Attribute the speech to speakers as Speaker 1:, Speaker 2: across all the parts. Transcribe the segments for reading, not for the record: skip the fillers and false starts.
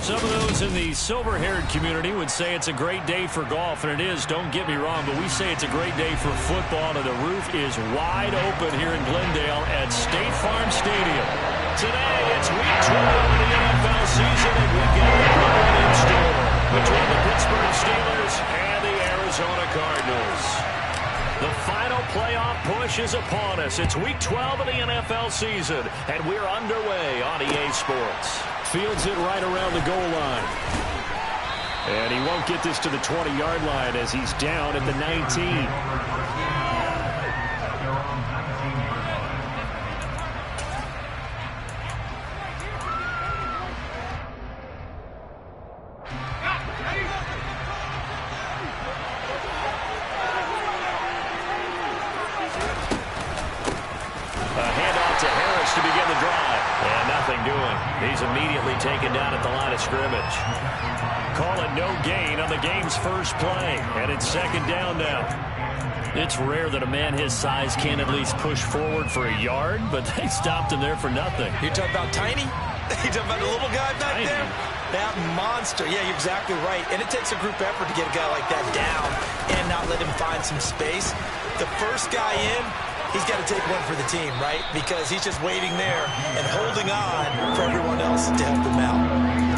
Speaker 1: Some of those in the silver-haired community would say it's a great day for golf, and it is, don't get me wrong, but we say it's a great day for football, and the roof is wide open here in Glendale at State Farm Stadium. Today, it's Week 12 of the NFL season, and we've got a good one in store between the Pittsburgh Steelers and the Arizona Cardinals. The final playoff push is upon us. It's Week 12 of the NFL season, and we're underway on EA Sports. Fields it right around the goal line. And he won't get this to the 20-yard line as he's down at the 19. To begin the drive. And nothing doing. He's immediately taken down at the line of scrimmage. Call it no gain on the game's first play. And it's second down now. It's rare that a man his size can at least push forward for a yard, but they stopped him there for nothing.
Speaker 2: You're talking about tiny? You're talking about the little guy back there? That monster. Yeah, you're exactly right. And it takes a group effort to get a guy like that down and not let him find some space. The first guy in, he's got to take one for the team, right? Because he's just waiting there and holding on for everyone else to help him out.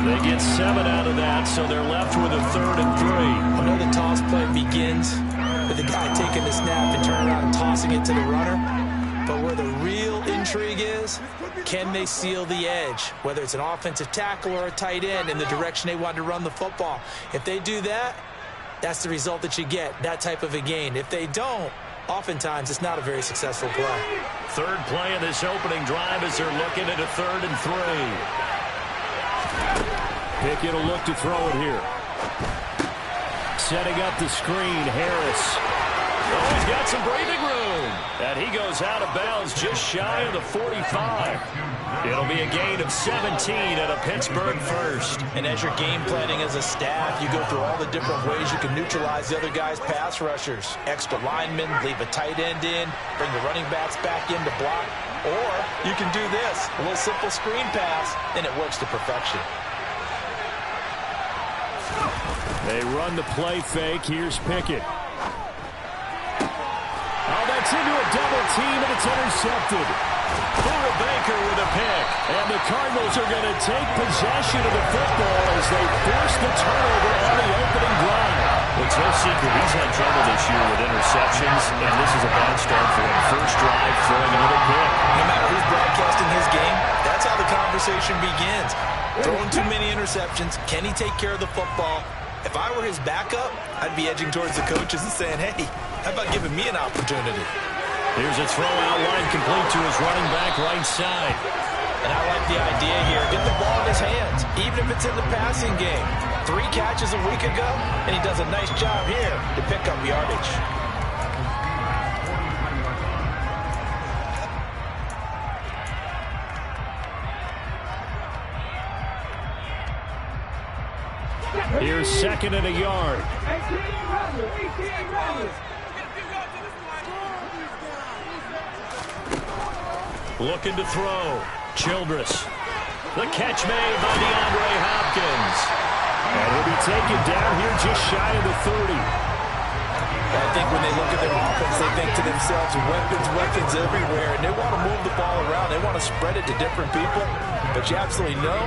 Speaker 1: They get 7 out of that, so they're left with a 3rd and 3.
Speaker 2: I know the toss play begins with the guy taking the snap and turning around and tossing it to the runner. But where the real intrigue is, can they seal the edge? Whether it's an offensive tackle or a tight end in the direction they want to run the football. If they do that, that's the result that you get, that type of a gain. If they don't, oftentimes it's not a very successful play.
Speaker 1: Third play of this opening drive as they're looking at a 3rd and 3. Pickett will look to throw it here. Setting up the screen, Harris. Oh, he's got some breathing room. And he goes out of bounds just shy of the 45. It'll be a gain of 17 and a Pittsburgh first.
Speaker 2: And as you're game planning as a staff, you go through all the different ways you can neutralize the other guy's pass rushers. Extra linemen, leave a tight end in, bring the running backs back in to block. Or you can do this, a little simple screen pass, and it works to perfection.
Speaker 1: They run the play fake. Here's Pickett. Oh, that's into a double team, and it's intercepted. Buda Baker with a pick. And the Cardinals are going to take possession of the football as they force the turnover on the opening drive. It's no secret he's had trouble this year with interceptions, and this is a bad start for him. First drive, throwing another pick.
Speaker 2: No matter who's broadcasting his game, that's how the conversation begins. Throwing too many interceptions. Can he take care of the football? If I were his backup, I'd be edging towards the coaches and saying, hey, how about giving me an opportunity?
Speaker 1: Here's a throw out line complete to his running back right side.
Speaker 2: And I like the idea here. Get the ball in his hands, even if it's in the passing game. 3 catches a week ago, and he does a nice job here to pick up yardage.
Speaker 1: Here's 2nd and a yard. Looking to throw. Childress. The catch made by DeAndre Hopkins. And he'll be taken down here just shy of the 30.
Speaker 2: I think when they look at their offense, they think to themselves, weapons everywhere, and they want to move the ball around. They want to spread it to different people. But you absolutely know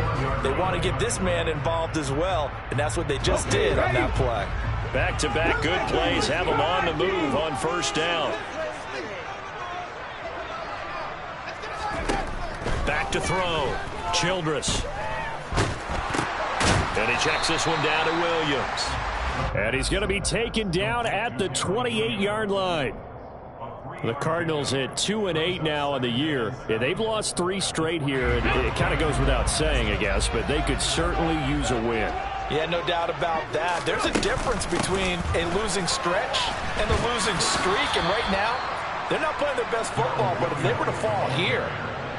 Speaker 2: they want to get this man involved as well, and that's what they just did on that play.
Speaker 1: Back-to-back good plays have them on the move on first down. Back to throw. Childress. And he checks this one down to Williams. And he's going to be taken down at the 28-yard line. The Cardinals at 2-8 now on the year. Yeah, they've lost 3 straight here. And it kind of goes without saying, I guess, but they could certainly use a win.
Speaker 2: Yeah, no doubt about that. There's a difference between a losing stretch and a losing streak. And right now, they're not playing their best football. But if they were to fall here,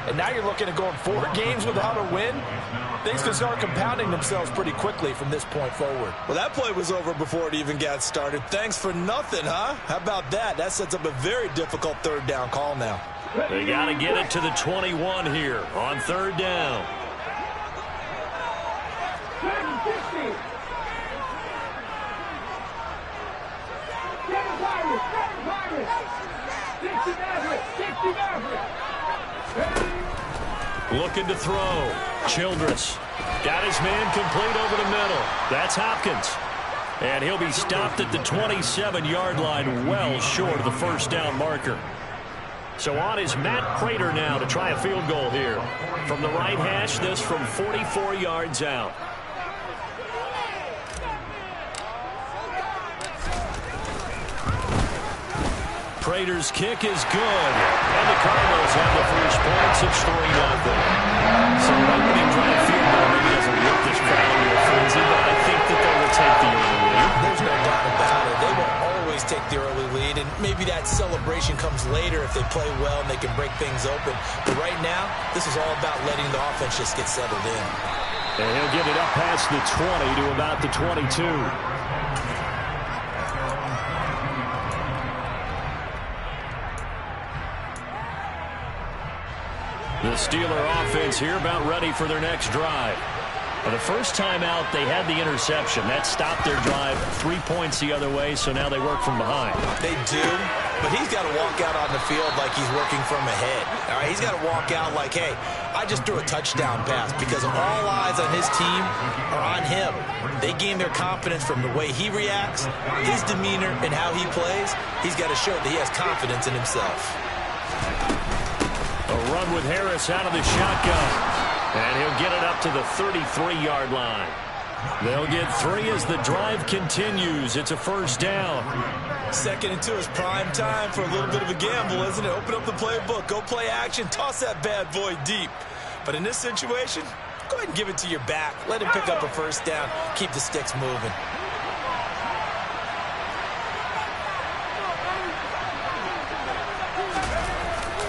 Speaker 2: and now you're looking at going 4 games without a win, things can start compounding themselves pretty quickly from this point forward.
Speaker 3: Well, that play was over before it even got started. Thanks for nothing, huh? How about that? That sets up a very difficult 3rd down call now.
Speaker 1: They got to get it to the 21 here on 3rd down. Looking to throw. Childress got his man complete over the middle. That's Hopkins. And he'll be stopped at the 27-yard line, well short of the first down marker. So on is Matt Prater now to try a field goal here. From the right hash, this from 44 yards out. Prater's kick is good. And the Cardinals have the first points. It's 3-0. So an opening drive field goal maybe doesn't whip this crowd into a frenzy, but I think that they will take the early lead.
Speaker 2: There's no doubt about it. They will always take the early lead, and maybe that celebration comes later if they play well and they can break things open. But right now, this is all about letting the offense just get settled in.
Speaker 1: And he'll get it up past the 20 to about the 22. The Steeler offense here about ready for their next drive. For the first time out, they had the interception. That stopped their drive 3 points the other way, so now they work from behind.
Speaker 2: They do, but he's got to walk out on the field like he's working from ahead. All right, he's got to walk out like, hey, I just threw a touchdown pass, because all eyes on his team are on him. They gain their confidence from the way he reacts, his demeanor, and how he plays. He's got to show that he has confidence in himself.
Speaker 1: A run with Harris out of the shotgun. And he'll get it up to the 33-yard line. They'll get 3 as the drive continues. It's a first down.
Speaker 3: 2nd and 2 is prime time for a little bit of a gamble, isn't it? Open up the playbook, go play action, toss that bad boy deep. But in this situation, go ahead and give it to your back. Let him pick up a first down. Keep the sticks moving.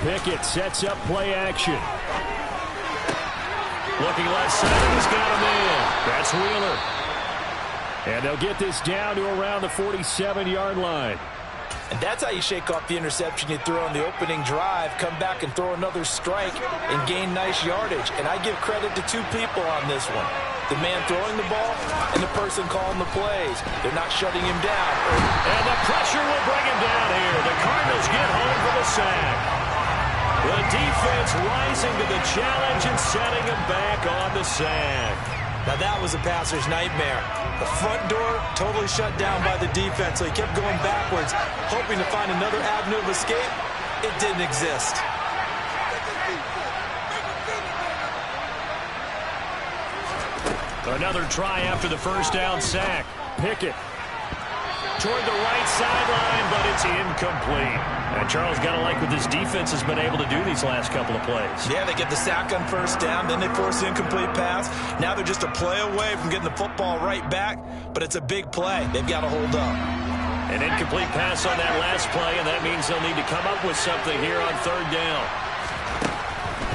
Speaker 1: Pickett sets up play action. Looking left side, he's got him in. That's Wheeler. And they'll get this down to around the 47-yard line.
Speaker 2: And that's how you shake off the interception you threw on the opening drive, come back and throw another strike and gain nice yardage. And I give credit to 2 people on this one. The man throwing the ball and the person calling the plays. They're not shutting him down.
Speaker 1: And the pressure will bring him down here. The Cardinals get home for the sack. The defense rising to the challenge and setting him back on the sack.
Speaker 2: Now that was a passer's nightmare. The front door totally shut down by the defense, so he kept going backwards, hoping to find another avenue of escape. It didn't exist.
Speaker 1: Another try after the first down sack. Pickett toward the right sideline, but it's incomplete. And Charles got to like what this defense has been able to do these last couple of plays.
Speaker 3: Yeah, they get the sack on first down, then they force the incomplete pass. Now they're just a play away from getting the football right back, but it's a big play. They've got to hold up.
Speaker 1: An incomplete pass on that last play, and that means they'll need to come up with something here on 3rd down.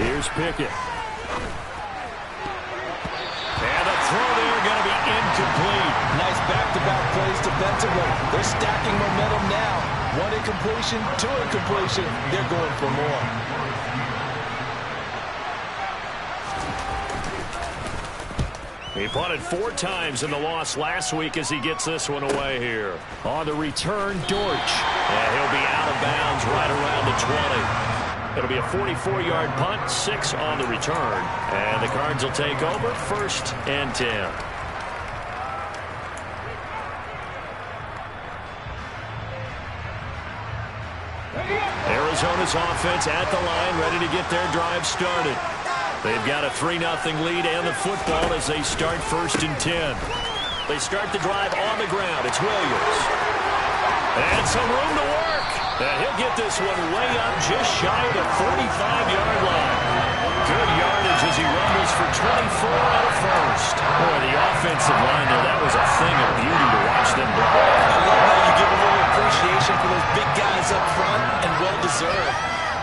Speaker 1: Here's Pickett. And the throw there going to be incomplete.
Speaker 2: Nice back-to-back plays defensively. They're stacking momentum now. 1 incompletion, 2 incompletion. They're going for more.
Speaker 1: He punted 4 times in the loss last week as he gets this one away here. On the return, Dortch. And he'll be out of bounds right around the 20. It'll be a 44-yard punt, 6 on the return. And the Cards will take over 1st and 10. Arizona's offense at the line, ready to get their drive started. They've got a 3-0 lead and the football as they start 1st and 10. They start the drive on the ground. It's Williams. And some room to work. And he'll get this one way up just shy of the 45-yard line. Good yardage as he rumbles for 24 out of 1st. Boy, the offensive line there, that was a thing of beauty to watch them block.
Speaker 2: I love how you give a little appreciation for those big guys up front, and well-deserved.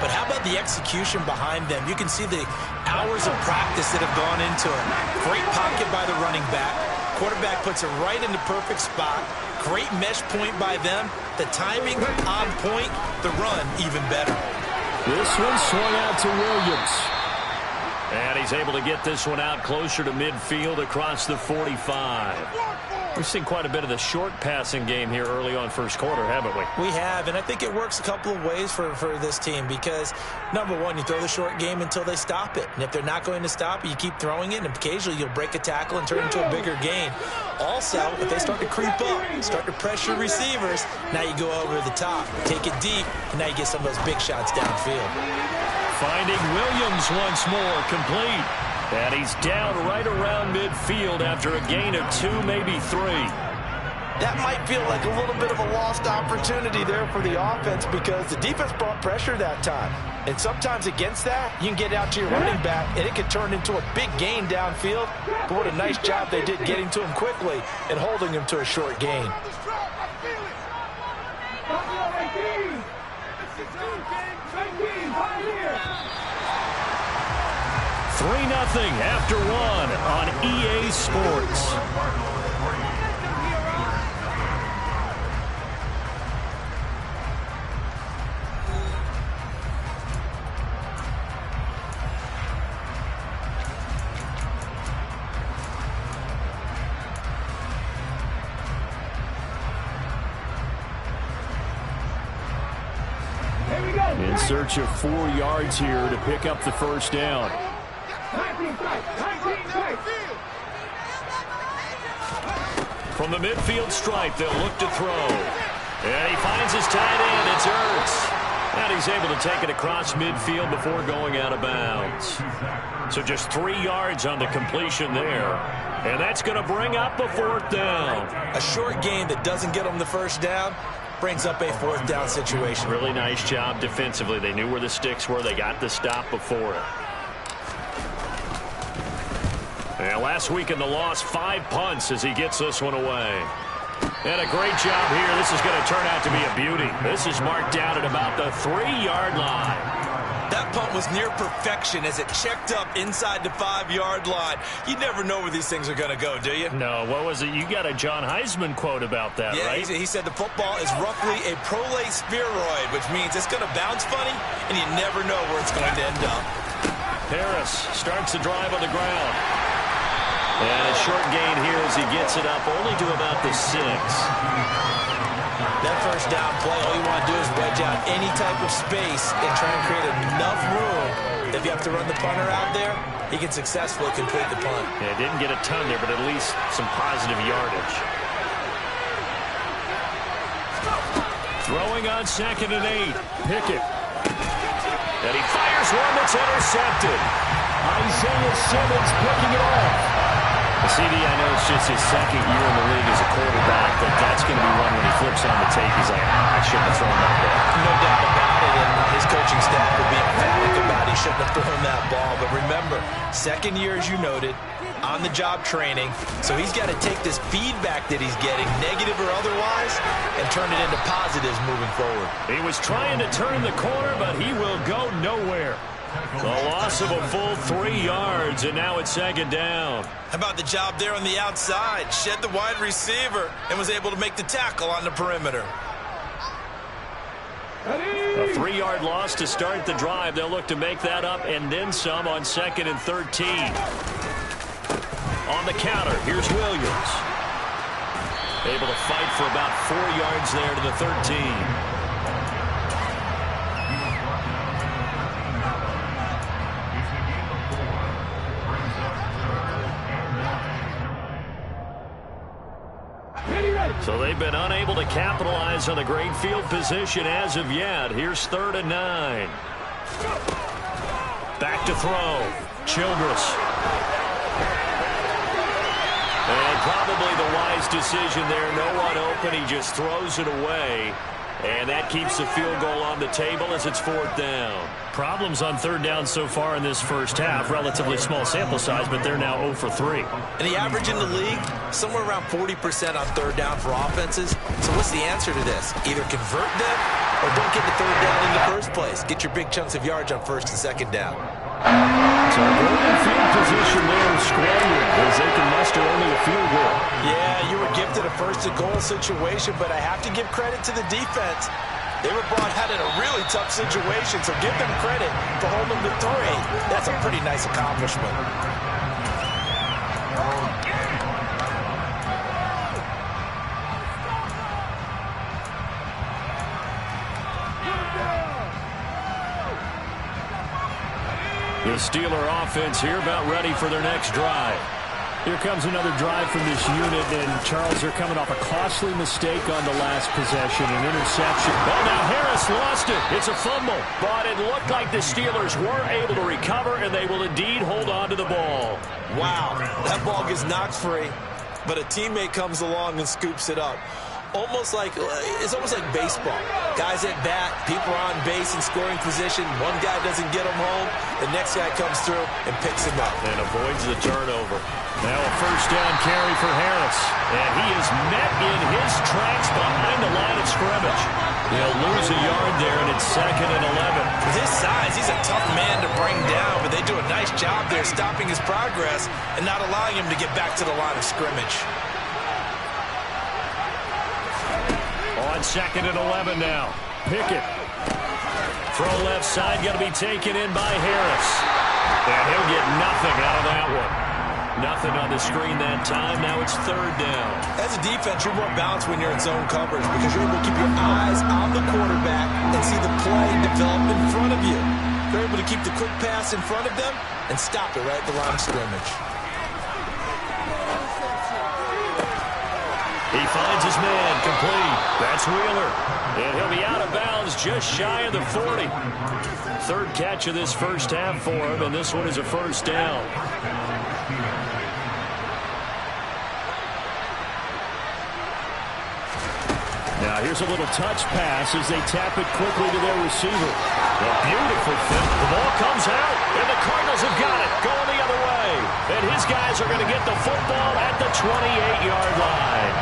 Speaker 2: But how about the execution behind them? You can see the hours of practice that have gone into it. Great pocket by the running back. Quarterback puts it right in the perfect spot. Great mesh point by them. The timing on point. The run even better.
Speaker 1: This one swung out to Williams. And he's able to get this one out closer to midfield across the 45. We've seen quite a bit of the short passing game here early on first quarter, haven't we?
Speaker 2: We have, and I think it works a couple of ways for this team because, number one, you throw the short game until they stop it. And if they're not going to stop it, you keep throwing it, and occasionally you'll break a tackle and turn it into a bigger gain. Also, if they start to creep up, start to pressure receivers, now you go over the top, take it deep, and now you get some of those big shots downfield.
Speaker 1: Finding Williams once more, complete. And he's down right around midfield after a gain of 2, maybe 3.
Speaker 3: That might feel like a little bit of a lost opportunity there for the offense because the defense brought pressure that time. And sometimes against that, you can get out to your running back, and it can turn into a big gain downfield. But what a nice job they did getting to him quickly and holding him to a short gain.
Speaker 1: 3-0 after 1 on EA Sports. In search of 4 yards here to pick up the first down. From the midfield stripe, they'll look to throw. And he finds his tight end. It's Ertz. And he's able to take it across midfield before going out of bounds. So just 3 yards on the completion there. And that's going to bring up a 4th down.
Speaker 2: A short gain that doesn't get them the first down brings up a 4th down situation.
Speaker 1: Really nice job defensively. They knew where the sticks were. They got the stop before it. And last week in the loss, 5 punts as he gets this one away. And a great job here. This is going to turn out to be a beauty. This is marked down at about the 3-yard line.
Speaker 3: That punt was near perfection as it checked up inside the 5-yard line. You never know where these things are going to go, do you?
Speaker 1: No, what was it? You got a John Heisman quote about that, right?
Speaker 3: Yeah, he said the football is roughly a prolate spheroid, which means it's going to bounce funny, and you never know where it's going to end up.
Speaker 1: Harris starts the drive on the ground. And a short gain here as he gets it up only to about the 6.
Speaker 2: That first down play, all you want to do is wedge out any type of space and try and create enough room. If you have to run the punter out there, he can successfully complete the punt.
Speaker 1: Yeah, didn't get a ton there, but at least some positive yardage. Throwing on 2nd and 8. Pickett. And he fires one that's intercepted. Isaiah Simmons picking it off. CD, I know it's just his 2nd year in the league as a quarterback, but that's going to be one when he flips on the tape. He's like, I shouldn't have thrown that ball.
Speaker 2: No doubt about it, and his coaching staff will be emphatic about he shouldn't have thrown that ball. But remember, 2nd year, as you noted, on-the-job training, so he's got to take this feedback that he's getting, negative or otherwise, and turn it into positives moving forward.
Speaker 1: He was trying to turn the corner, but he will go nowhere. The loss of a full 3 yards, and now it's 2nd down.
Speaker 3: How about the job there on the outside? Shed the wide receiver and was able to make the tackle on the perimeter.
Speaker 1: A 3-yard loss to start the drive. They'll look to make that up and then some on 2nd and 13. On the counter, here's Williams. Able to fight for about 4 yards there to the 13. So they've been unable to capitalize on a great field position as of yet. Here's 3rd and 9. Back to throw. Childress. And probably the wise decision there. No one open. He just throws it away. And that keeps the field goal on the table as it's 4th down. Problems on 3rd down so far in this first half. Relatively small sample size, but they're now 0 for 3.
Speaker 2: And the average in the league, somewhere around 40% on 3rd down for offenses. So what's the answer to this? Either convert them or don't get the 3rd down in the first place. Get your big chunks of yards on 1st and 2nd down.
Speaker 1: So a great field position there squarely as they can muster only a field goal.
Speaker 2: Yeah, you were gifted a 1st and goal situation, but I have to give credit to the defense. They were brought out in a really tough situation, so give them credit for holding them to 3. That's a pretty nice accomplishment.
Speaker 1: The Steeler offense here about ready for their next drive.
Speaker 4: Here comes another drive from this unit, and Charles, they're coming off a costly mistake on the last possession, an interception.
Speaker 1: Oh, now Harris lost it. It's a fumble. But it looked like the Steelers were able to recover, and they will indeed hold on to the ball.
Speaker 3: Wow, that ball gets knocked free, but a teammate comes along and scoops it up. It's almost like baseball. Guys at bat, people are on base in scoring position. One guy doesn't get him home. The next guy comes through and picks him up.
Speaker 1: And avoids the turnover. Now a first down carry for Harris. And he is met in his tracks behind the line of scrimmage. He'll lose a yard there, and it's 2nd and 11.
Speaker 3: With his size, he's a tough man to bring down, but they do a nice job there stopping his progress and not allowing him to get back to the line of scrimmage.
Speaker 1: On 2nd and 11 now. Pickett. Throw left side, got to be taken in by Harris. And he'll get nothing out of that one. Nothing on the screen that time. Now it's 3rd down.
Speaker 3: As a defense, you're more balanced when you're in zone coverage because you're able to keep your eyes on the quarterback and see the play develop in front of you. You're able to keep the quick pass in front of them and stop it right at the line of scrimmage.
Speaker 1: He finds his man, complete. That's Wheeler. And he'll be out of bounds just shy of the 40. 3rd catch of this first half for him, and this one is a first down. Now here's a little touch pass as they tap it quickly to their receiver. A beautiful fit. The ball comes out, and the Cardinals have got it. Going the other way. And his guys are going to get the football at the 28-yard line.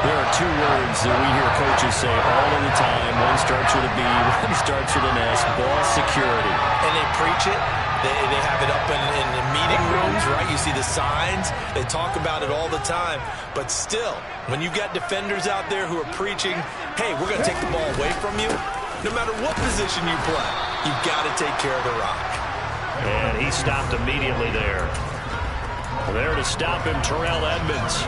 Speaker 1: There are 2 words that we hear coaches say all of the time. One starts with a B, one starts with an S. Ball security.
Speaker 3: And they preach it. They have it up in the meeting rooms, right? You see the signs. They talk about it all the time. But still, when you've got defenders out there who are preaching, hey, we're going to take the ball away from you, no matter what position you play, you've got to take care of the rock.
Speaker 1: And he stopped immediately there. There to stop him, Terrell Edmonds.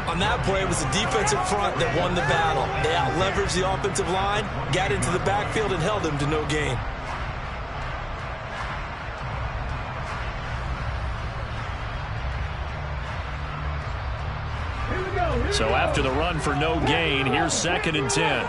Speaker 3: On that play, it was the defensive front that won the battle. They out-leveraged the offensive line, got into the backfield, and held him to no gain.
Speaker 1: So after the run for no gain, here's 2nd and 10.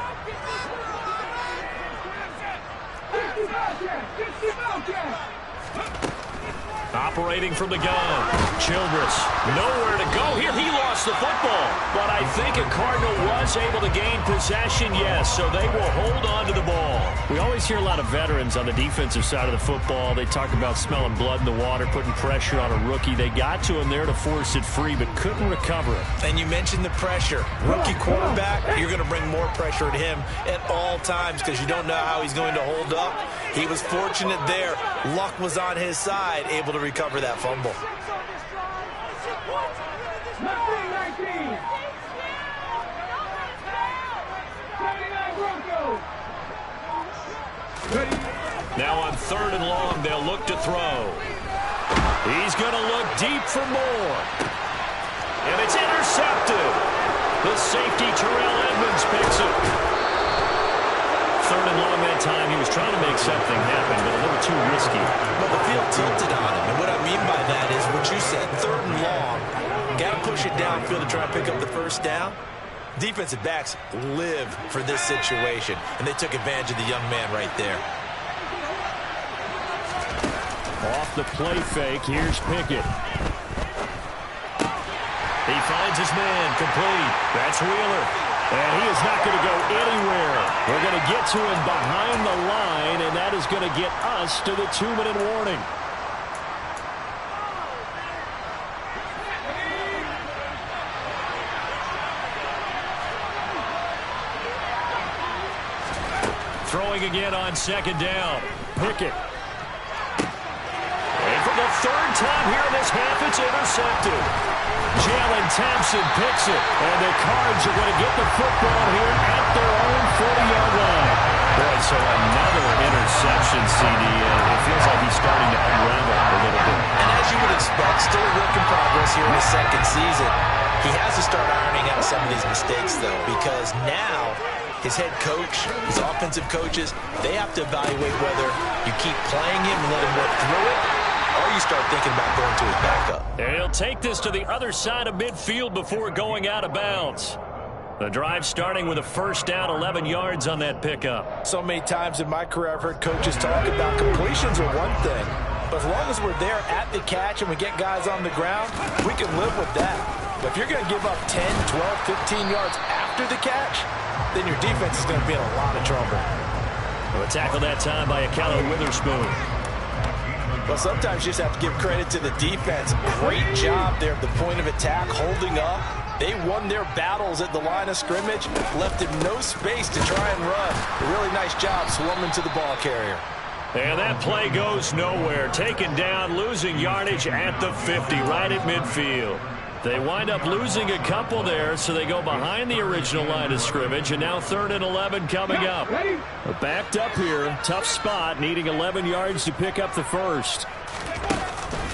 Speaker 1: Operating from the gun. Childress, nowhere to go here. He lost the football. But I think a Cardinal was able to gain possession, yes, so they will hold on to the ball.
Speaker 4: We always hear a lot of veterans on the defensive side of the football. They talk about smelling blood in the water, putting pressure on a rookie. They got to him there to force it free, but couldn't recover it.
Speaker 3: And you mentioned the pressure. Rookie quarterback, you're going to bring more pressure at him at all times because you don't know how he's going to hold up. He was fortunate there. Luck was on his side, able to recover that fumble.
Speaker 1: Now on 3rd and long, they'll look to throw. He's going to look deep for more. And it's intercepted. The safety, Terrell Edmonds, picks it. 3rd and long that time. He was trying to make something happen, but a little too risky.
Speaker 3: But the field tilted on him. And what I mean by that is what you said, 3rd and long. Got to push it downfield to try and pick up the first down. Defensive backs live for this situation, and they took advantage of the young man right there.
Speaker 1: Off the play fake, here's Pickett. He finds his man, complete. That's Wheeler. And he is not going to go anywhere. We're going to get to him behind the line, and that is going to get us to the 2-minute warning. Throwing again on 2nd down. Pickett. And for the 3rd time here in this half, it's intercepted. Jalen Thompson picks it, and the Cards are going to get the football here at their own 40-yard line. Boy, so another interception, CD. It feels like he's starting to unravel a little bit.
Speaker 3: And as you would expect, still a work in progress here in his 2nd season. He has to start ironing out some of these mistakes, though, because now his head coach, his offensive coaches, they have to evaluate whether you keep playing him and let him work through it, or you start thinking about going to his backup.
Speaker 1: And he'll take this to the other side of midfield before going out of bounds. The drive starting with a first down, 11 yards on that pickup.
Speaker 3: So many times in my career I've heard coaches talk about completions are one thing, but as long as we're there at the catch and we get guys on the ground, we can live with that. But if you're going to give up 10, 12, 15 yards after the catch, then your defense is going to be in a lot of trouble.
Speaker 1: A tackle that time by Akello Witherspoon.
Speaker 3: Well, sometimes you just have to give credit to the defense. Great job there at the point of attack, holding up. They won their battles at the line of scrimmage, left him no space to try and run. A really nice job swarming to the ball carrier.
Speaker 1: And that play goes nowhere. Taken down, losing yardage at the 50, right at midfield. They wind up losing a couple there, so they go behind the original line of scrimmage, and now 3rd and 11 coming up. Backed up here, tough spot, needing 11 yards to pick up the first.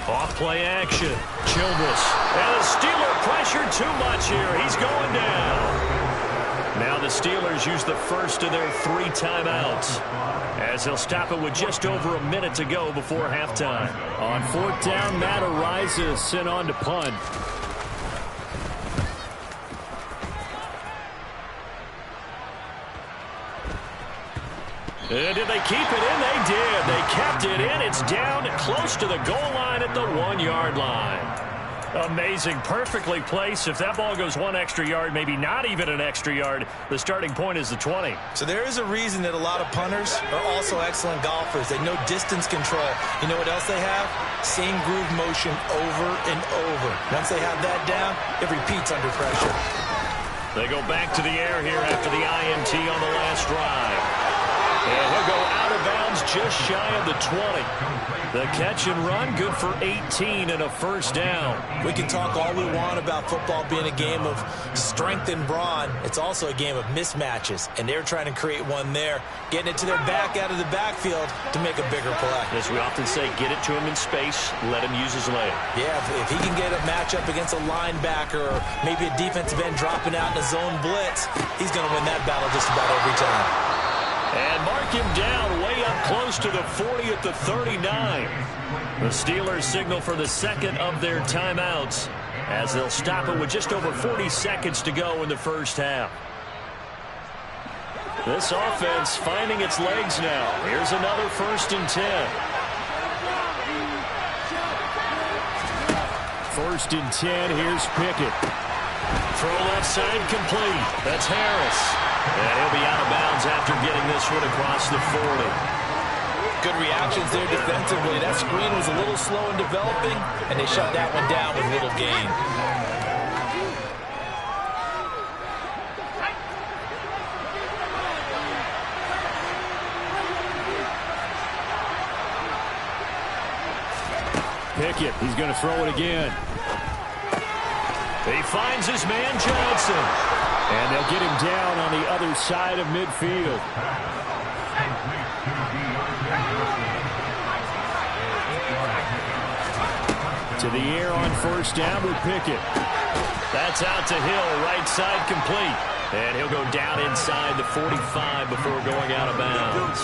Speaker 1: Off play action, Childress. And the Steeler pressure too much here. He's going down. Now the Steelers use the first of their 3 timeouts, as they'll stop it with just over a minute to go before halftime. On 4th down, Matt Araiza sent on to punt. And did they keep it in? They did. They kept it in. It's down close to the goal line at the 1-yard line. Amazing. Perfectly placed. If that ball goes 1 extra yard, maybe not even an extra yard, the starting point is the 20.
Speaker 3: So there is a reason that a lot of punters are also excellent golfers. They know distance control. You know what else they have? Same groove motion over and over. Once they have that down, it repeats under pressure.
Speaker 1: They go back to the air here after the INT on the last drive. And he'll go out of bounds just shy of the 20. The catch and run, good for 18 and a first down.
Speaker 3: We can talk all we want about football being a game of strength and brawn. It's also a game of mismatches, and they're trying to create one there, getting it to their back out of the backfield to make a bigger play.
Speaker 1: As we often say, get it to him in space, let him use his leg.
Speaker 3: Yeah, if he can get a matchup against a linebacker or maybe a defensive end dropping out in a zone blitz, he's going to win that battle just about every time.
Speaker 1: And mark him down way up close to the 40 at the 39. The Steelers signal for the second of their timeouts, as they'll stop it with just over 40 seconds to go in the first half. This offense finding its legs now. Here's another 1st and 10. 1st and 10. Here's Pickett. Throw left side complete. That's Harris. And he'll be out of bounds after getting this one across the 40.
Speaker 3: Good reactions there defensively. That screen was a little slow in developing, and they shut that one down with little gain.
Speaker 1: Pickett, he's going to throw it again. He finds his man Johnson. And they'll get him down on the other side of midfield. To the air on 1st down with Pickett. That's out to Hill, right side complete. And he'll go down inside the 45 before going out of bounds.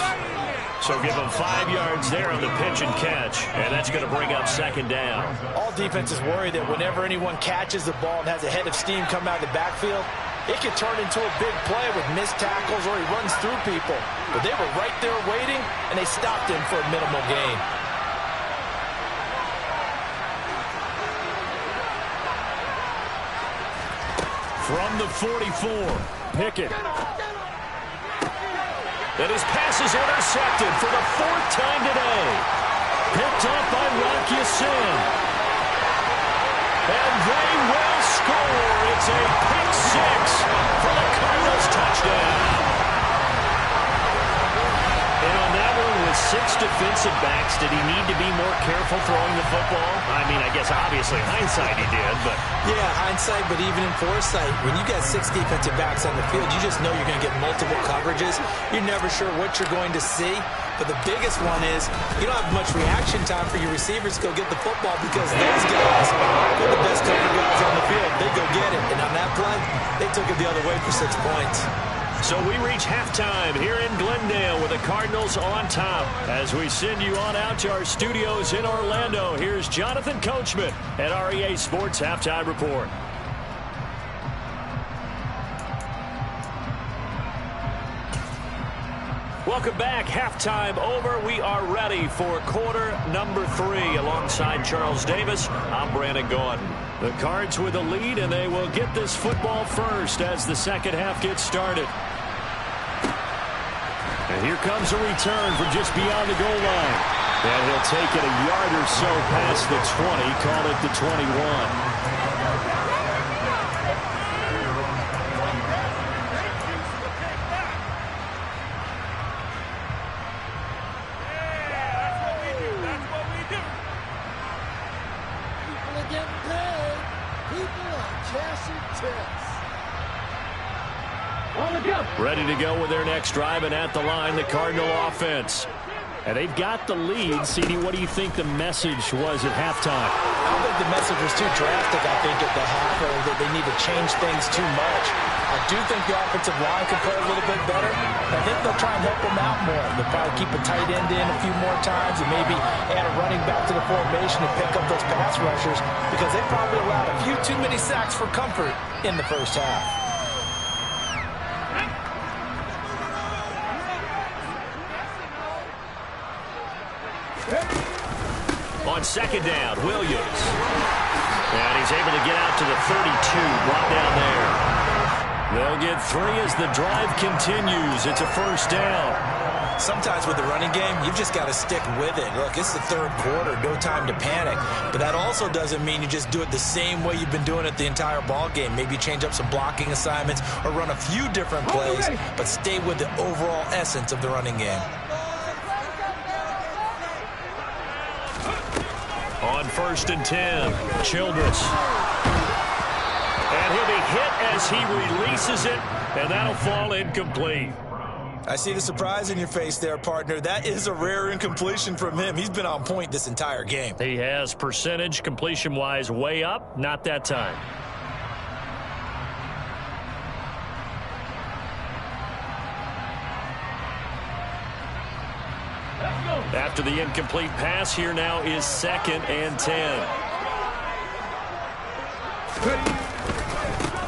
Speaker 1: So give him 5 yards there on the pitch and catch. And that's going to bring up 2nd down.
Speaker 3: All defenses worry that whenever anyone catches the ball and has a head of steam come out of the backfield, it could turn into a big play with missed tackles or he runs through people. But they were right there waiting, and they stopped him for a minimal gain.
Speaker 1: From the 44, Pickett. And his pass is intercepted for the 4th time today. Picked up by Rock Ya-Sin. And they will score. It's a pick 6 for the Cardinals touchdown. And on that one with 6 defensive backs, did he need to be more careful throwing the football? I mean, I guess obviously hindsight he did, but...
Speaker 3: Yeah, hindsight, but even in foresight, when you got 6 defensive backs on the field, you just know you're going to get multiple coverages. You're never sure what you're going to see. But the biggest one is you don't have much reaction time for your receivers to go get the football because those guys are the best cover guys on the field. They go get it. And on that play, they took it the other way for 6 points.
Speaker 1: So we reach halftime here in Glendale with the Cardinals on top. As we send you on out to our studios in Orlando, here's Jonathan Coachman at REA Sports Halftime Report. Welcome back. Halftime over. We are ready for quarter number 3. Alongside Charles Davis, I'm Brandon Gaudin. The Cards with a lead, and they will get this football first as the second half gets started. And here comes a return from just beyond the goal line. And he'll take it a yard or so past the 20, call it the 21. Ready to go with their next drive, and at the line, the Cardinal offense. And they've got the lead. CD, what do you think the message was at halftime?
Speaker 2: I don't think the message was too drastic, I think, at the half, or that they need to change things too much. I do think the offensive line can play a little bit better. I think they'll try and help them out more. They'll probably keep a tight end in a few more times and maybe add a running back to the formation and pick up those pass rushers, because they probably allowed a few too many sacks for comfort in the first half.
Speaker 1: On second down, Williams. And he's able to get out to the 32, brought down there. They'll get 3 as the drive continues. It's a first down.
Speaker 3: Sometimes with the running game, you've just got to stick with it. Look, it's the third quarter, no time to panic. But that also doesn't mean you just do it the same way you've been doing it the entire ball game. Maybe change up some blocking assignments or run a few different plays, but stay with the overall essence of the running game.
Speaker 1: On 1st and 10, Childress. And he'll be hit as he releases it, and that'll fall incomplete.
Speaker 3: I see the surprise in your face there, partner. That is a rare incompletion from him. He's been on point this entire game.
Speaker 1: He has percentage completion-wise way up, not that time. After the incomplete pass, here now is 2nd and 10.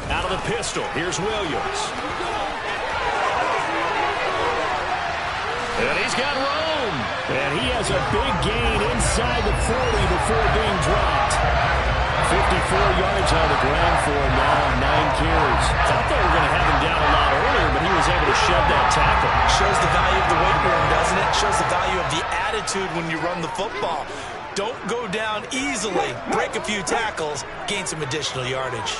Speaker 1: Out of the pistol, here's Williams. And he's got room. And he has a big gain inside the 40 before being dropped. 54 yards on the ground for him now, 9 carries. Thought they were going to have him down a lot earlier, but he was able to shed that tackle.
Speaker 3: Shows the value of the weight room, doesn't it? Shows the value of the attitude when you run the football. Don't go down easily. Break a few tackles, gain some additional yardage.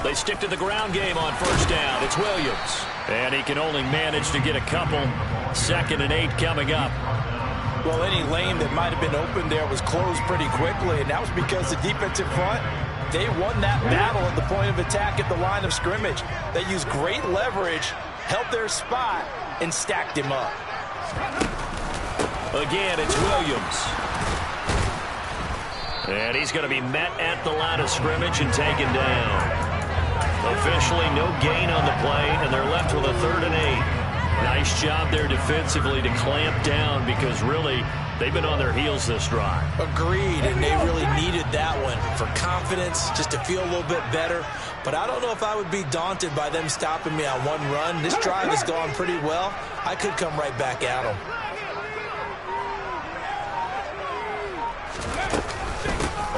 Speaker 1: They stick to the ground game on first down. It's Williams. And he can only manage to get a couple. 2nd and 8 coming up.
Speaker 2: Well, any lane that might have been open there was closed pretty quickly, and that was because the defensive front, they won that battle at the point of attack at the line of scrimmage. They used great leverage, held their spot, and stacked him up.
Speaker 1: Again, it's Williams. And he's going to be met at the line of scrimmage and taken down. Officially no gain on the play, and they're left with a 3rd and 8. Nice job there defensively to clamp down, because really they've been on their heels this drive.
Speaker 3: Agreed, and they really needed that one for confidence, just to feel a little bit better. But I don't know if I would be daunted by them stopping me on one run. This drive has gone pretty well. I could come right back at them.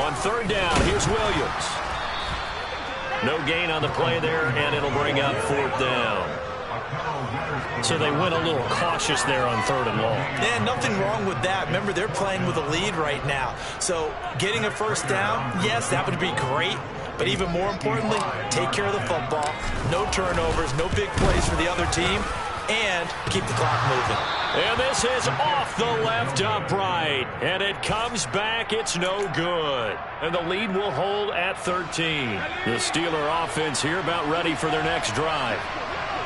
Speaker 1: On 3rd down, here's Williams. No gain on the play there, and it'll bring up 4th down. So they went a little cautious there on 3rd and long.
Speaker 3: Yeah, nothing wrong with that. Remember, they're playing with a lead right now. So getting a first down, yes, that would be great. But even more importantly, take care of the football. No turnovers, no big plays for the other team, and keep the clock moving.
Speaker 1: And this is off the left upright. And it comes back. It's no good. And the lead will hold at 13. The Steeler offense here about ready for their next drive.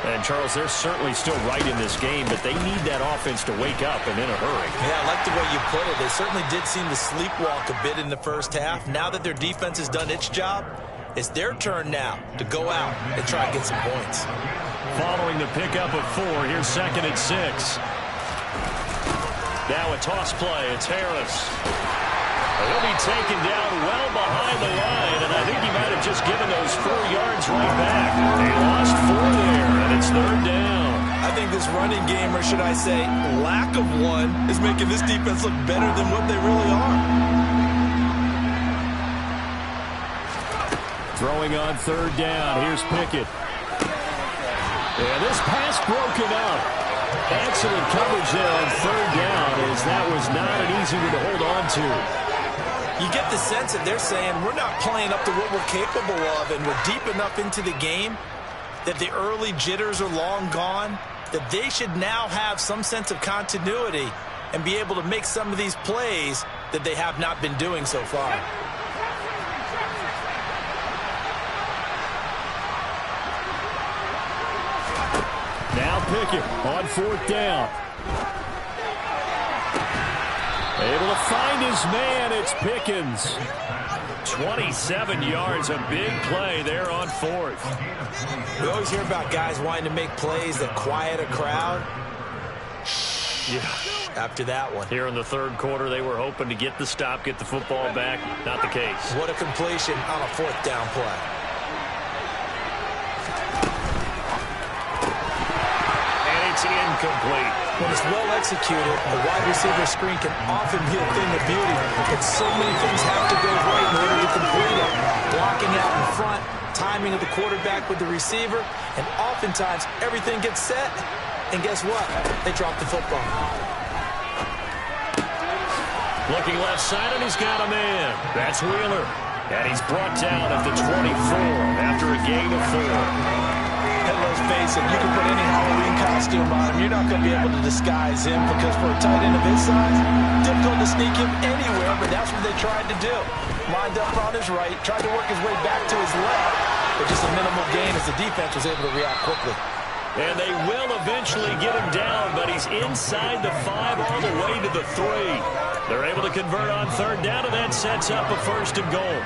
Speaker 1: And, Charles, they're certainly still right in this game, but they need that offense to wake up and in a hurry.
Speaker 3: Yeah, I like the way you put it. They certainly did seem to sleepwalk a bit in the first half. Now that their defense has done its job, It's their turn now to go out and try and get some points.
Speaker 1: Following the pickup of 4, here's 2nd and 6. Now a toss play. It's Harris. He'll be taken down well behind the line, and I think he might have just given those 4 yards right back. They lost 4 there, and it's 3rd down.
Speaker 3: I think this running game, or should I say lack of one, is making this defense look better than what they really are.
Speaker 1: Throwing on 3rd down. Here's Pickett. And this pass broken up. Excellent coverage there on 3rd down, as that was not an easy one to hold on to.
Speaker 3: You get the sense that they're saying we're not playing up to what we're capable of, and we're deep enough into the game that the early jitters are long gone, that they should now have some sense of continuity and be able to make some of these plays that they have not been doing so far.
Speaker 1: Now Pickett on 4th down. Able to find his man. It's Pickens. 27 yards, a big play there on 4th.
Speaker 3: We always hear about guys wanting to make plays that quiet a crowd.
Speaker 1: Yeah.
Speaker 3: After that one.
Speaker 1: Here in the 3rd quarter, they were hoping to get the stop, get the football back. Not the case.
Speaker 3: What a completion on a 4th down play.
Speaker 1: It's incomplete.
Speaker 3: When it's well executed, a wide receiver screen can often be a thing of beauty, but so many things have to go right in order to complete it. Blocking out in front, timing of the quarterback with the receiver, and oftentimes everything gets set, and guess what? They drop the football.
Speaker 1: Looking left side, and he's got a man. That's Wheeler. And he's brought down at the 24 after a gain of 4.
Speaker 3: And let's face it, you can put any Halloween costume on him. You're not going to be able to disguise him because for a tight end of his size, difficult to sneak him anywhere, but that's what they tried to do. Lined up on his right, tried to work his way back to his left, but just a minimal gain as the defense was able to react quickly.
Speaker 1: And they will eventually get him down, but he's inside the 5 all the way to the 3. They're able to convert on 3rd down, and that sets up a 1st and goal.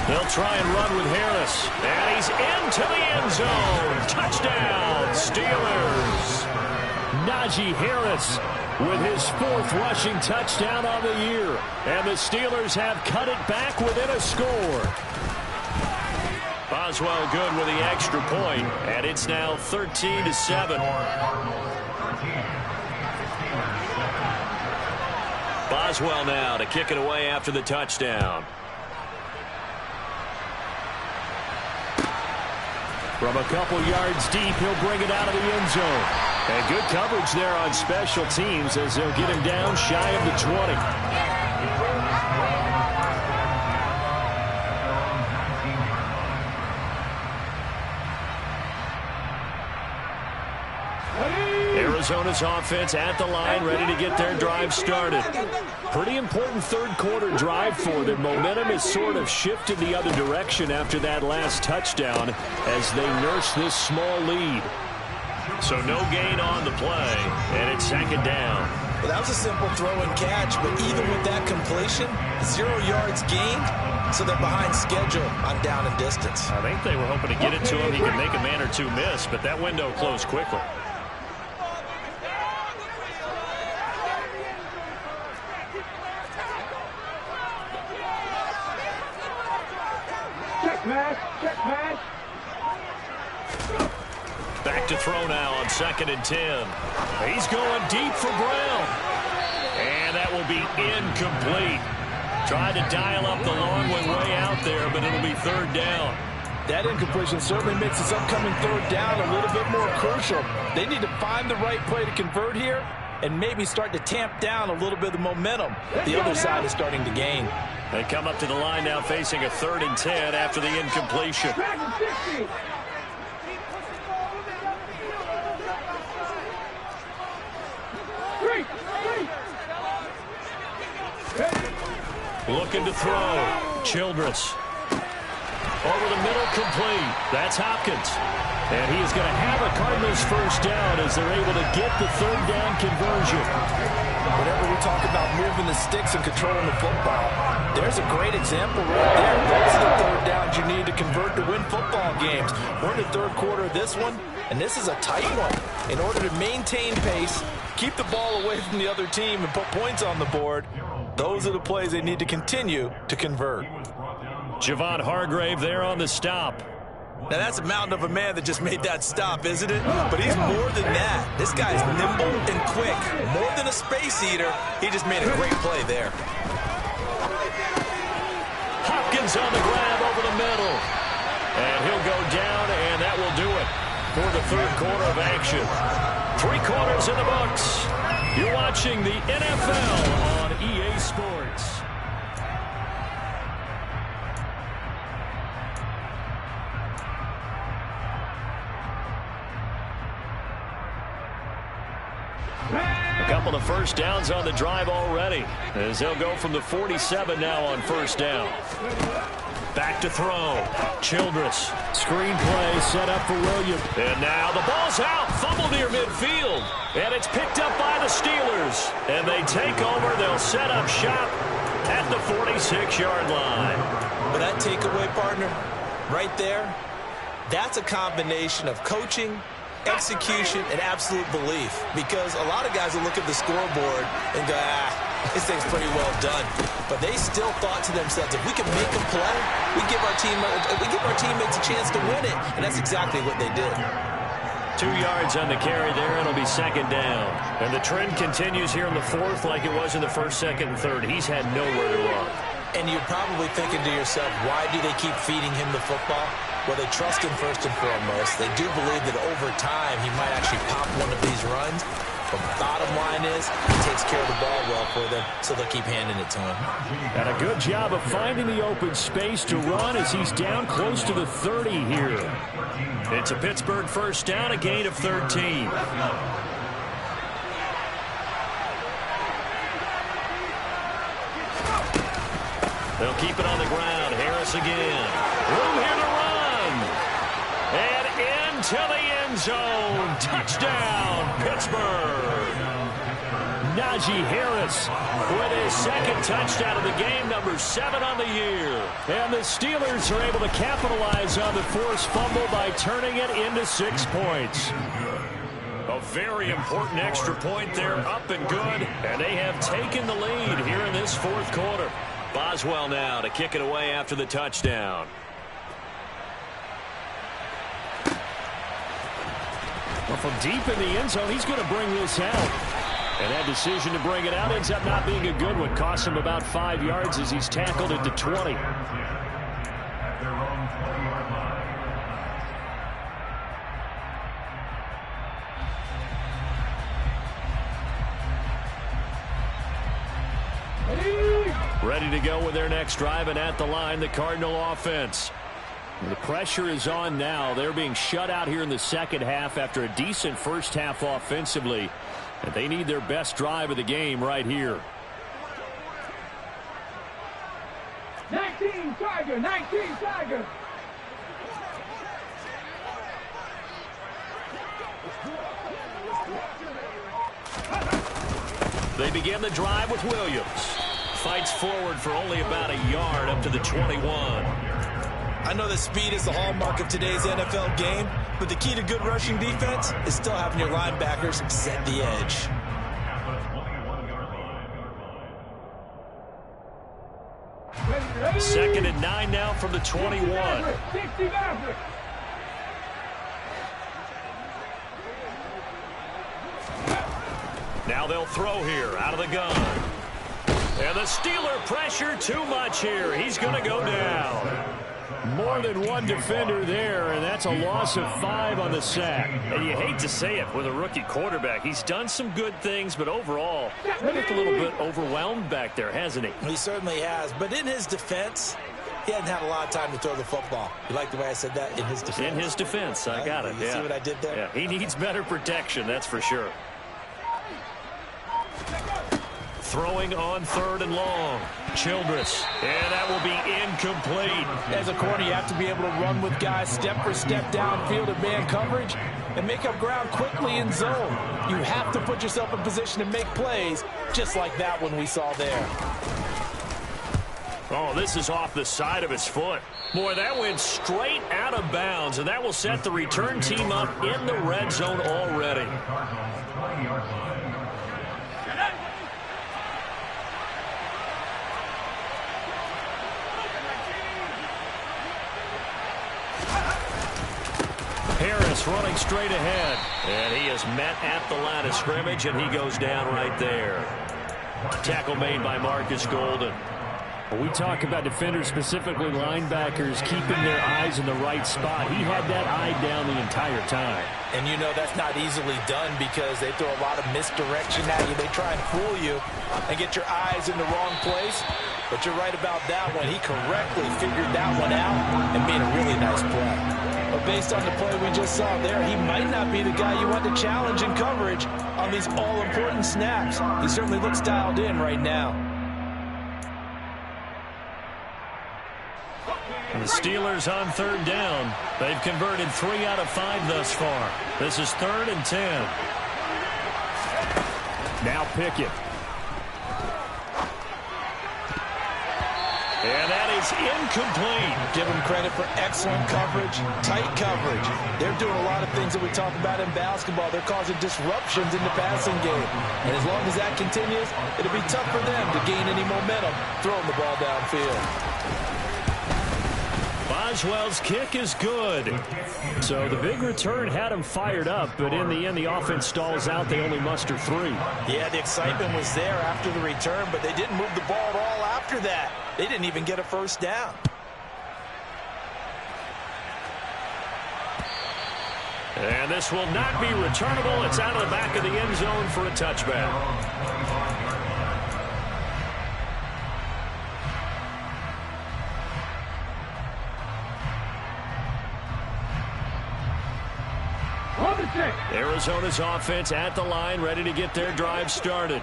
Speaker 1: They'll try and run with Harris. And he's into the end zone. Touchdown, Steelers. Najee Harris with his 4th rushing touchdown on the year. And the Steelers have cut it back within a score. Boswell good with the extra point, and it's now 13-7. Boswell now to kick it away after the touchdown. From a couple yards deep, he'll bring it out of the end zone. And good coverage there on special teams as they'll get him down shy of the 20. Arizona's offense at the line, ready to get their drive started. Pretty important 3rd quarter drive for them. Momentum has sort of shifted the other direction after that last touchdown as they nurse this small lead. So no gain on the play, and it's 2nd down.
Speaker 3: Well, that was a simple throw and catch, but even with that completion, 0 yards gained, so they're behind schedule on down and distance.
Speaker 1: I think they were hoping to get it to him. He could make a man or two miss, but that window closed quickly. Back to throw now on 2nd and 10. He's going deep for Brown. And that will be incomplete. Tried to dial up the long one way out there, but it'll be 3rd down.
Speaker 3: That incompletion certainly makes this upcoming 3rd down a little bit more crucial. They need to find the right play to convert here and maybe start to tamp down a little bit of momentum. The other side is starting to gain.
Speaker 1: They come up to the line now facing a 3rd and 10 after the incompletion. Looking to throw. Childress. Over the middle, complete. That's Hopkins. And he is going to have a Cardinals first down as they're able to get the third down conversion.
Speaker 3: Whenever we talk about moving the sticks and controlling the football, there's a great example right there. Those are the third downs you need to convert to win football games. We're in the third quarter of this one, and this is a tight one. In order to maintain pace, keep the ball away from the other team, and put points on the board, those are the plays they need to continue to convert.
Speaker 1: Javon Hargrave there on the stop.
Speaker 3: Now, that's a mountain of a man that just made that stop, isn't it? But he's more than that. This guy's nimble and quick. More than a space eater, he just made a great play there.
Speaker 1: Hopkins on the grab over the middle. And he'll go down, and that will do it for the third quarter of action. 3 quarters in the books. You're watching the NFL on EA Sports. A couple of first downs on the drive already, as they'll go from the 47 now on first down. Back to throw. Childress. Screen play set up for Williams. And now the ball's out. Fumble near midfield. And it's picked up by the Steelers. And they take over. They'll set up shop at the 46-yard line.
Speaker 3: But that takeaway, partner, right there, that's a combination of coaching, execution, and absolute belief. Because a lot of guys will look at the scoreboard and go, this thing's pretty well done. But they still thought to themselves, if we can make a play, we give our teammates a chance to win it. And that's exactly what they did.
Speaker 1: 2 yards on the carry there. It'll be second down. And the trend continues here in the fourth like it was in the first, second, and third. He's had nowhere to run.
Speaker 3: And you're probably thinking to yourself, why do they keep feeding him the football? Well, they trust him first and foremost. They do believe that over time he might actually pop one of these runs. But the bottom line is he takes care of the ball well for them, so they'll keep handing it to him.
Speaker 1: And a good job of finding the open space to run as he's down close to the 30 here. It's a Pittsburgh first down, a gain of 13. They'll keep it on the ground. Harris again. Room here to run. And into the end zone. Touchdown, Pittsburgh. Najee Harris with his second touchdown of the game, number 7 on the year. And the Steelers are able to capitalize on the forced fumble by turning it into 6 points. A very important extra point there, up and good. And they have taken the lead here in this fourth quarter. Boswell now to kick it away after the touchdown. Well, from deep in the end zone, he's going to bring this out. And that decision to bring it out ends up not being a good one. Costs him about 5 yards as he's tackled at the 20. Ready to go with their next drive, and at the line, the Cardinal offense. The pressure is on now. They're being shut out here in the second half after a decent first half offensively. And they need their best drive of the game right here.
Speaker 5: 19 Tiger, 19 Tiger.
Speaker 1: They begin the drive with Williams. Fights forward for only about a yard up to the 21.
Speaker 3: I know that speed is the hallmark of today's NFL game, but the key to good rushing defense is still having your linebackers set the edge.
Speaker 1: Second and 9 now from the 21. Now they'll throw here out of the gun. And the Steeler pressure too much here. He's going to go down. More than one defender there, and that's a loss of 5 on the sack. And you hate to say it with a rookie quarterback. He's done some good things, but overall, he looked a little bit overwhelmed back there, hasn't he?
Speaker 3: He certainly has. But in his defense, he hadn't had a lot of time to throw the football. You like the way I said that? In his defense.
Speaker 1: In his defense. I got it.
Speaker 3: You see what I did there?
Speaker 1: Yeah, he needs better protection, that's for sure. Throwing on 3rd and long. Childress. And that will be incomplete.
Speaker 2: As a corner, you have to be able to run with guys step for step downfield in man coverage and make up ground quickly in zone. You have to put yourself in position to make plays, just like that one we saw there.
Speaker 1: Oh, this is off the side of his foot. Boy, that went straight out of bounds, and that will set the return team up in the red zone already. Harris running straight ahead. And he is met at the line of scrimmage, and he goes down right there. Tackle made by Marcus Golden.
Speaker 4: We talk about defenders, specifically linebackers, keeping their eyes in the right spot. He had that eye down the entire time.
Speaker 2: And you know that's not easily done because they throw a lot of misdirection at you. They try and fool you and get your eyes in the wrong place. But you're right about that one. He correctly figured that one out and made a really nice play. But based on the play we just saw there, he might not be the guy you want to challenge in coverage on these all-important snaps. He certainly looks dialed in right now.
Speaker 1: And the Steelers on 3rd down. They've converted 3 out of 5 thus far. This is 3rd and 10.
Speaker 4: Now Pickett.
Speaker 1: And that is incomplete.
Speaker 2: Give them credit for excellent coverage, tight coverage. They're doing a lot of things that we talk about in basketball. They're causing disruptions in the passing game. And as long as that continues, it'll be tough for them to gain any momentum throwing the ball downfield.
Speaker 1: Boswell's kick is good.
Speaker 4: So the big return had him fired up, but in the end, the offense stalls out. They only muster 3.
Speaker 2: Yeah, the excitement was there after the return, but they didn't move the ball at all after that. They didn't even get a first down.
Speaker 1: And this will not be returnable. It's out of the back of the end zone for a touchback. Arizona's offense at the line, ready to get their drive started.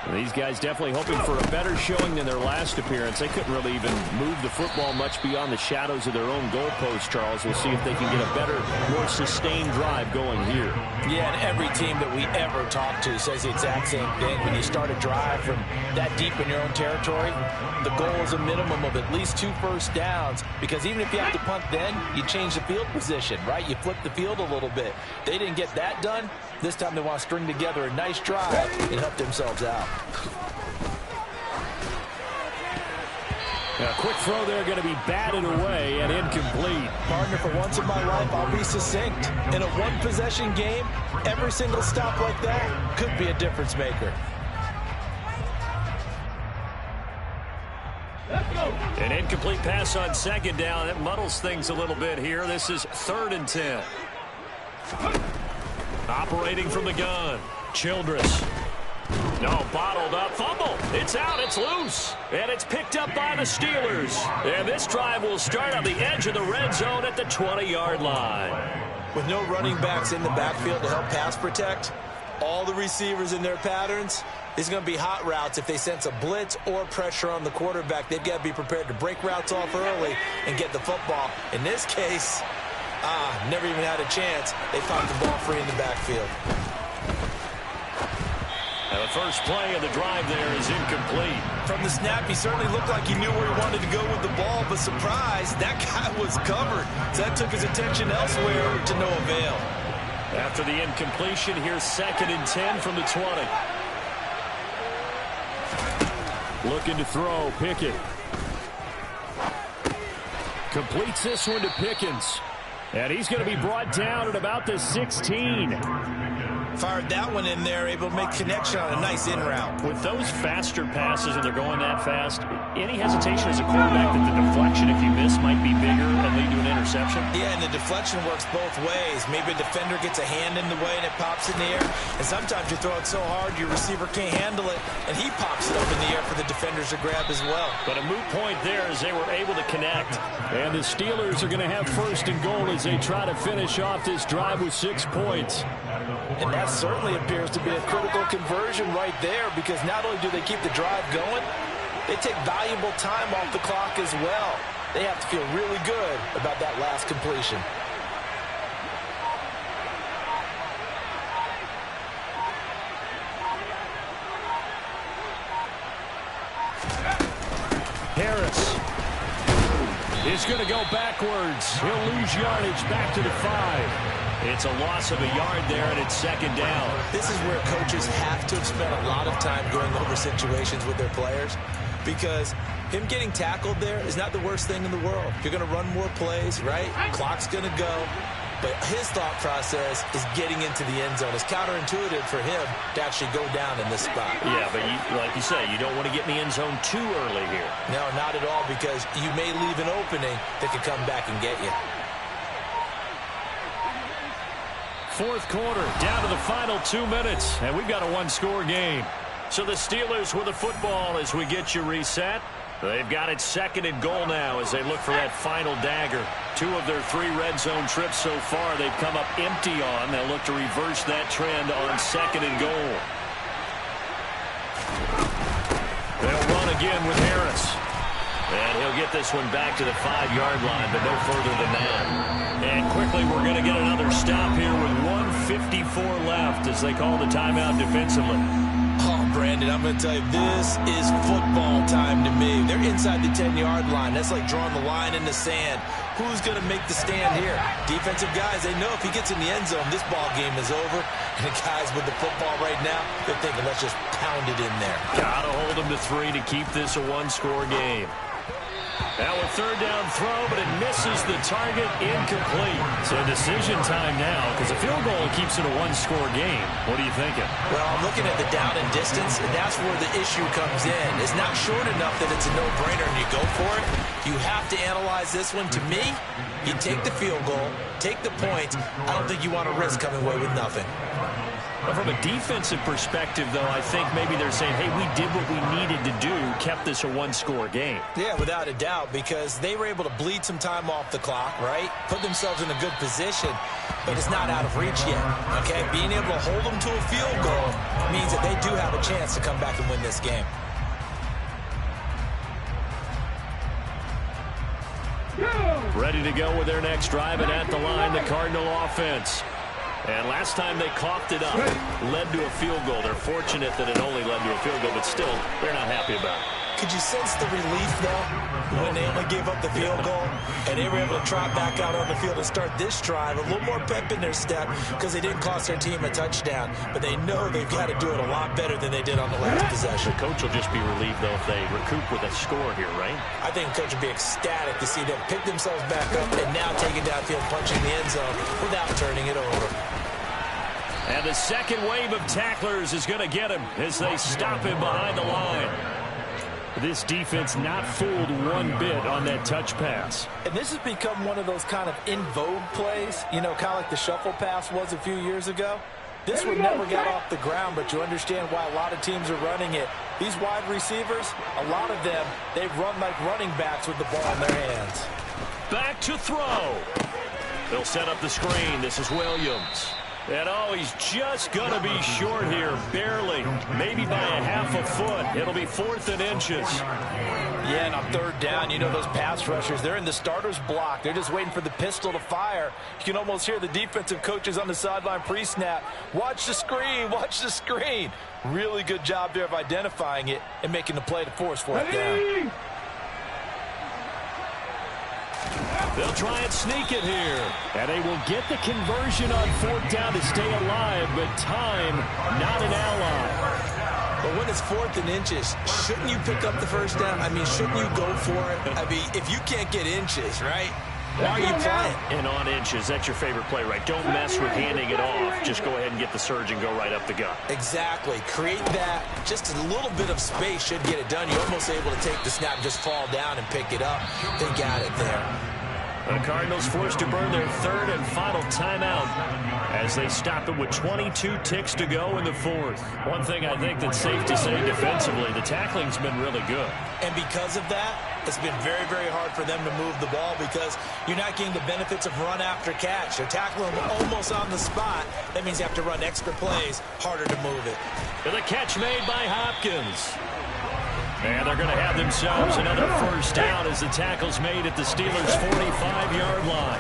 Speaker 4: And these guys definitely hoping for a better showing than their last appearance. They couldn't really even move the football much beyond the shadows of their own goalpost, Charles. We'll see if they can get a better, more sustained drive going here.
Speaker 2: Yeah, and every team that we ever talk to says the exact same thing. When you start a drive from that deep in your own territory, the goal is a minimum of at least 2 first downs, because even if you have to punt then, you change the field position, right? You flip the field a little bit. They didn't get that done. This time they want to string together a nice drive and help themselves out.
Speaker 1: A quick throw there going to be batted away and incomplete.
Speaker 2: Partner, for once in my life, I'll be succinct. In a one-possession game, every single stop like that could be a difference maker.
Speaker 1: An incomplete pass on 2nd down. That muddles things a little bit here. This is 3rd and 10. Operating from the gun. Childress. No, bottled up. Fumble. It's out. It's loose. And it's picked up by the Steelers. And this drive will start on the edge of the red zone at the 20-yard line.
Speaker 3: With no running backs in the backfield to help pass protect, all the receivers in their patterns, it's going to be hot routes if they sense a blitz or pressure on the quarterback. They've got to be prepared to break routes off early and get the football. In this case, never even had a chance. They popped the ball free in the backfield.
Speaker 1: And the first play of the drive there is incomplete.
Speaker 3: From the snap, he certainly looked like he knew where he wanted to go with the ball, but surprise, that guy was covered. So that took his attention elsewhere to no avail.
Speaker 1: After the incompletion, here's 2nd and 10 from the 20.
Speaker 4: Looking to throw, Pickett. Completes this one to Pickens. And he's going to be brought down at about the 16.
Speaker 3: Fired that one in there, able to make connection on a nice in route.
Speaker 1: With those faster passes and they're going that fast, any hesitation as a quarterback that the deflection, if you miss, might be bigger and lead to an interception?
Speaker 3: Yeah, and the the deflection works both ways. Maybe a defender gets a hand in the way and it pops in the air. And sometimes you throw it so hard your receiver can't handle it, and he pops it up in the air for the defenders to grab as well.
Speaker 1: But a moot point there as they were able to connect. And the Steelers are going to have first and goal as they try to finish off this drive with 6 points.
Speaker 2: And that certainly appears to be a critical conversion right there, because not only do they keep the drive going, they take valuable time off the clock as well. They have to feel really good about that last completion.
Speaker 1: Harris is going to go backwards. He'll lose yardage back to the 5. It's a loss of a yard there, and it's second down.
Speaker 2: This is where coaches have to have spent a lot of time going over situations with their players, because him getting tackled there is not the worst thing in the world. You're going to run more plays, right? Clock's going to go. But his thought process is getting into the end zone. It's counterintuitive for him to actually go down in this spot.
Speaker 1: Yeah, but like you say, you don't want to get in the end zone too early here.
Speaker 2: No, not at all, because you may leave an opening that could come back and get you.
Speaker 1: Fourth quarter, down to the final 2 minutes, and we've got a one-score game. So the Steelers with the football as we get you reset. They've got it second and goal now as they look for that final dagger. 2 of their 3 red zone trips so far they've come up empty on. They'll look to reverse that trend on second and goal. They'll run again with Harris. And he'll get this one back to the 5-yard line, but no further than that. And quickly, we're going to get another stop here with 1:54 left as they call the timeout defensively.
Speaker 2: Oh, Brandon, I'm going to tell you, this is football time to me. They're inside the 10-yard line. That's like drawing the line in the sand. Who's going to make the stand here? Defensive guys, they know if he gets in the end zone, this ball game is over. And the guys with the football right now, they're thinking, let's just pound it in there.
Speaker 1: Got to hold them to 3 to keep this a one-score game. Now a third down throw, but it misses the target, incomplete. So decision time now, because a field goal keeps it a one-score game. What are you thinking?
Speaker 2: Well, I'm looking at the down and distance, and that's where the issue comes in. It's not short enough that it's a no-brainer and you go for it. You have to analyze this one. To me, you take the field goal, take the points. I don't think you want to risk coming away with nothing.
Speaker 1: But from a defensive perspective, though, I think maybe they're saying, hey, we did what we needed to do, kept this a one-score game.
Speaker 2: Yeah, without a doubt, because they were able to bleed some time off the clock, right? Put themselves in a good position, but it's not out of reach yet, okay? Being able to hold them to a field goal means that they do have a chance to come back and win this game.
Speaker 1: Ready to go with their next drive, and at the line, the Cardinal offense. And last time they coughed it up, led to a field goal. They're fortunate that it only led to a field goal, but still, they're not happy about it.
Speaker 2: Could you sense the relief, though, when they only gave up the field goal and they were able to trot back out on the field and start this drive? A little more pep in their step because they didn't cost their team a touchdown, but they know they've got to do it a lot better than they did on the last possession.
Speaker 1: The coach will just be relieved, though, if they recoup with a score here, right?
Speaker 2: I think the coach will be ecstatic to see them pick themselves back up and now take it downfield, punching the end zone without turning it over.
Speaker 1: And the second wave of tacklers is going to get him as they stop him behind the line. This defense not fooled one bit on that touch pass.
Speaker 2: And this has become one of those kind of in vogue plays, you know, kind of like the shuffle pass was a few years ago. This one never got off the ground, but you understand why a lot of teams are running it. These wide receivers, a lot of them, they've run like running backs with the ball in their hands.
Speaker 1: Back to throw. They'll set up the screen. This is Williams. And, oh, he's just going to be short here, barely, maybe by a half a foot. It'll be 4th and inches.
Speaker 2: Yeah, and on third down, you know those pass rushers, they're in the starter's block. They're just waiting for the pistol to fire. You can almost hear the defensive coaches on the sideline pre-snap. Watch the screen, watch the screen. Really good job there of identifying it and making the play to force 4th down.
Speaker 1: They'll try and sneak it here. And they will get the conversion on 4th down to stay alive, but time, not an ally.
Speaker 2: But when it's 4th and inches, shouldn't you pick up the first down? I mean, shouldn't you go for it? I mean, if you can't get inches, right? Why are you playing?
Speaker 1: And on inches, that's your favorite play, right? Don't mess with handing it off. Just go ahead and get the surge and go right up the gut.
Speaker 2: Exactly. Create that. Just a little bit of space should get it done. You're almost able to take the snap, just fall down and pick it up. They got it there.
Speaker 1: The Cardinals forced to burn their third and final timeout as they stop it with 22 ticks to go in the fourth. One thing I think that's safe to say defensively, the tackling's been really good.
Speaker 2: And because of that, it's been very, very hard for them to move the ball because you're not getting the benefits of run after catch. They're tackling them almost on the spot. That means you have to run extra plays, harder to move it.
Speaker 1: And the catch made by Hopkins. And they're going to have themselves another first down as the tackle's made at the Steelers' 45-yard line.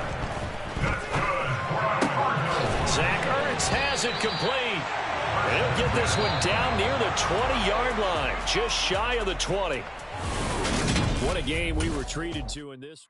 Speaker 1: Zach Ertz has it complete. They'll get this one down near the 20-yard line, just shy of the 20. What a game we were treated to in this.